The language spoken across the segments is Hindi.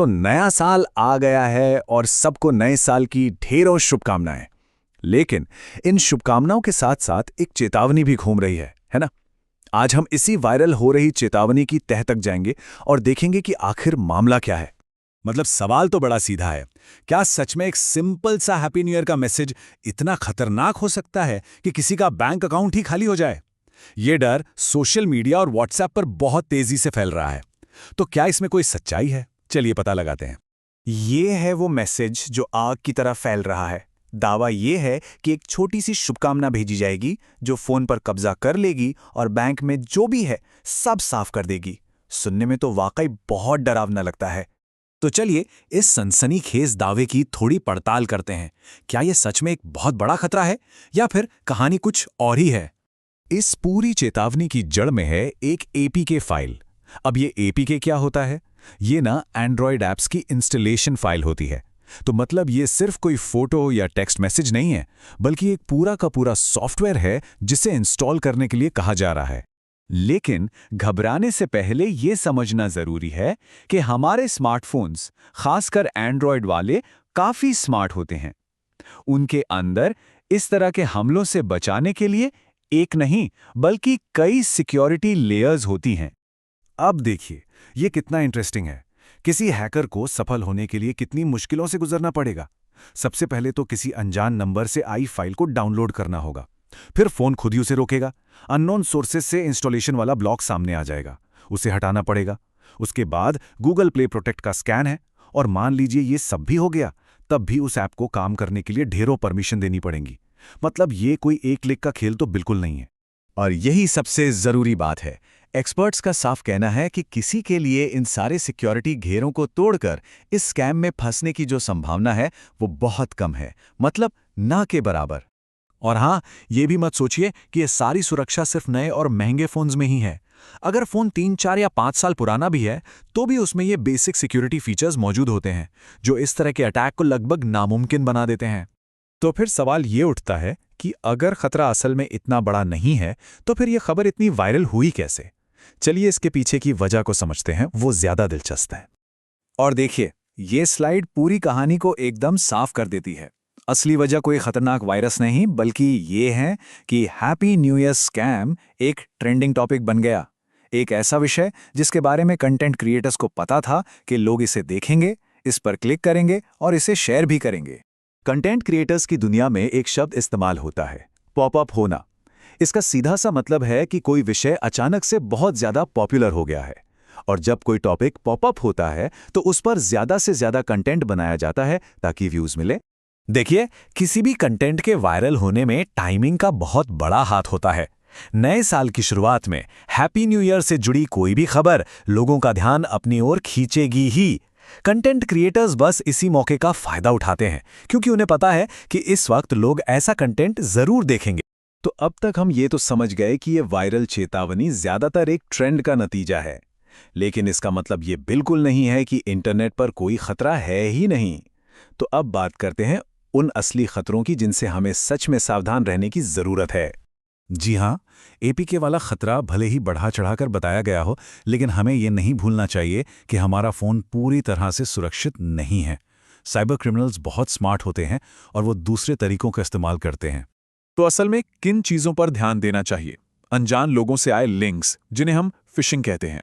तो नया साल आ गया है और सबको नए साल की ढेरों शुभकामनाएं। लेकिन इन शुभकामनाओं के साथ साथ एक चेतावनी भी घूम रही है ना? आज हम इसी वायरल हो रही चेतावनी की तह तक जाएंगे और देखेंगे कि आखिर मामला क्या है। मतलब सवाल तो बड़ा सीधा है, क्या सच में एक सिंपल सा हैप्पी न्यू ईयर का मैसेज इतना खतरनाक हो सकता है कि किसी का बैंक अकाउंट ही खाली हो जाए? ये डर सोशल मीडिया और व्हाट्सएप पर बहुत तेजी से फैल रहा है। तो क्या इसमें कोई सच्चाई है? चलिए पता लगाते हैं। ये है वो मैसेज जो आग की तरह फैल रहा है। दावा ये है कि एक छोटी सी शुभकामना भेजी जाएगी जो फोन पर कब्जा कर लेगी और बैंक में जो भी है सब साफ कर देगी। सुनने में तो वाकई बहुत डरावना लगता है। तो चलिए इस सनसनीखेज दावे की थोड़ी पड़ताल करते हैं। क्या यह सच में एक बहुत बड़ा खतरा है या फिर कहानी कुछ और ही है? इस पूरी चेतावनी की जड़ में है एक एपीके फाइल। अब ये एपीके क्या होता है? ये ना एंड्रॉयड ऐप्स की इंस्टॉलेशन फाइल होती है। तो मतलब ये सिर्फ कोई फोटो या टेक्स्ट मैसेज नहीं है, बल्कि एक पूरा का पूरा सॉफ्टवेयर है जिसे इंस्टॉल करने के लिए कहा जा रहा है। लेकिन घबराने से पहले ये समझना जरूरी है कि हमारे स्मार्टफोन्स, खासकर एंड्रॉयड वाले, काफी स्मार्ट होते हैं। उनके अंदर इस तरह के हमलों से बचाने के लिए एक नहीं बल्कि कई सिक्योरिटी लेयर्स होती हैं। अब देखिए ये कितना इंटरेस्टिंग है। किसी हैकर को सफल होने के लिए कितनी मुश्किलों से गुजरना पड़ेगा। सबसे पहले तो किसी अनजान नंबर से आई फाइल को डाउनलोड करना होगा। फिर फोन खुद ही उसे रोकेगा। अननोन सोर्सेस से इंस्टॉलेशन वाला ब्लॉक सामने आ जाएगा, उसे हटाना पड़ेगा। उसके बाद गूगल प्ले प्रोटेक्ट का स्कैन है, और मान लीजिए ये सब भी हो गया, तब भी उस ऐप को काम करने के लिए ढेरों परमिशन देनी पड़ेंगी। मतलब ये कोई एक क्लिक का खेल तो बिल्कुल नहीं है। और यही सबसे जरूरी बात है। एक्सपर्ट्स का साफ कहना है कि किसी के लिए इन सारे सिक्योरिटी घेरों को तोड़कर इस स्कैम में फंसने की जो संभावना है वो बहुत कम है, मतलब ना के बराबर। और हाँ, ये भी मत सोचिए कि ये सारी सुरक्षा सिर्फ नए और महंगे फोन्स में ही है। अगर फोन 3, 4 या 5 साल पुराना भी है तो भी उसमें ये बेसिक सिक्योरिटी फीचर्स मौजूद होते हैं जो इस तरह के अटैक को लगभग नामुमकिन बना देते हैं। तो फिर सवाल ये उठता है कि अगर खतरा असल में इतना बड़ा नहीं है तो फिर यह खबर इतनी वायरल हुई कैसे? चलिए इसके पीछे की वजह को समझते हैं, वो ज्यादा दिलचस्प है। और देखिए, ये स्लाइड पूरी कहानी को एकदम साफ कर देती है। असली वजह कोई खतरनाक वायरस नहीं, बल्कि ये है कि हैप्पी न्यू ईयर स्कैम एक ट्रेंडिंग टॉपिक बन गया। एक ऐसा विषय जिसके बारे में कंटेंट क्रिएटर्स को पता था कि लोग इसे देखेंगे, इस पर क्लिक करेंगे और इसे शेयर भी करेंगे। कंटेंट क्रिएटर्स की दुनिया में एक शब्द इस्तेमाल होता है, पॉपअप होना। इसका सीधा सा मतलब है कि कोई विषय अचानक से बहुत ज्यादा पॉपुलर हो गया है, और जब कोई टॉपिक पॉपअप होता है तो उस पर ज्यादा से ज्यादा कंटेंट बनाया जाता है ताकि व्यूज मिले। देखिए, किसी भी कंटेंट के वायरल होने में टाइमिंग का बहुत बड़ा हाथ होता है। नए साल की शुरुआत में हैप्पी न्यू ईयर से जुड़ी कोई भी खबर लोगों का ध्यान अपनी ओर खींचेगी ही। कंटेंट क्रिएटर्स बस इसी मौके का फायदा उठाते हैं, क्योंकि उन्हें पता है कि इस वक्त लोग ऐसा कंटेंट जरूर देखेंगे। तो अब तक हम ये तो समझ गए कि ये वायरल चेतावनी ज्यादातर एक ट्रेंड का नतीजा है, लेकिन इसका मतलब ये बिल्कुल नहीं है कि इंटरनेट पर कोई खतरा है ही नहीं। तो अब बात करते हैं उन असली खतरों की जिनसे हमें सच में सावधान रहने की जरूरत है। जी हाँ, एपीके वाला खतरा भले ही बढ़ा चढ़ाकर बताया गया हो, लेकिन हमें यह नहीं भूलना चाहिए कि हमारा फोन पूरी तरह से सुरक्षित नहीं है। साइबर क्रिमिनल्स बहुत स्मार्ट होते हैं और वो दूसरे तरीकों का इस्तेमाल करते हैं। तो असल में किन चीजों पर ध्यान देना चाहिए? अनजान लोगों से आए लिंक्स, जिन्हें हम फिशिंग कहते हैं,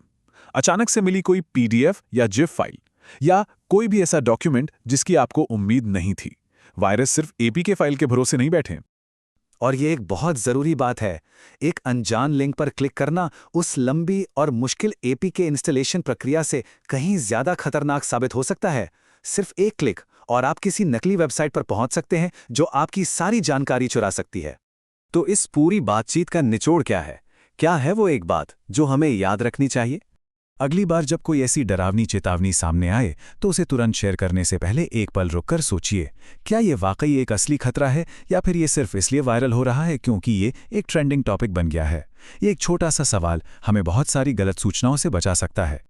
अचानक से मिली कोई पीडीएफ या जिफ फाइल, या कोई भी ऐसा डॉक्यूमेंट जिसकी आपको उम्मीद नहीं थी। वायरस सिर्फ एपीके फाइल के भरोसे नहीं बैठे। और ये एक बहुत जरूरी बात है, एक अनजान लिंक पर क्लिक करना उस लंबी और मुश्किल एपीके इंस्टॉलेशन प्रक्रिया से कहीं ज्यादा खतरनाक साबित हो सकता है। सिर्फ एक क्लिक और आप किसी नकली वेबसाइट पर पहुंच सकते हैं जो आपकी सारी जानकारी चुरा सकती है। तो इस पूरी बातचीत का निचोड़ क्या है? क्या है वो एक बात जो हमें याद रखनी चाहिए? अगली बार जब कोई ऐसी डरावनी चेतावनी सामने आए तो उसे तुरंत शेयर करने से पहले एक पल रुककर सोचिए, क्या ये वाकई एक असली खतरा है या फिर ये सिर्फ इसलिए वायरल हो रहा है क्योंकि ये एक ट्रेंडिंग टॉपिक बन गया है। ये एक छोटा सा सवाल हमें बहुत सारी गलत सूचनाओं से बचा सकता है।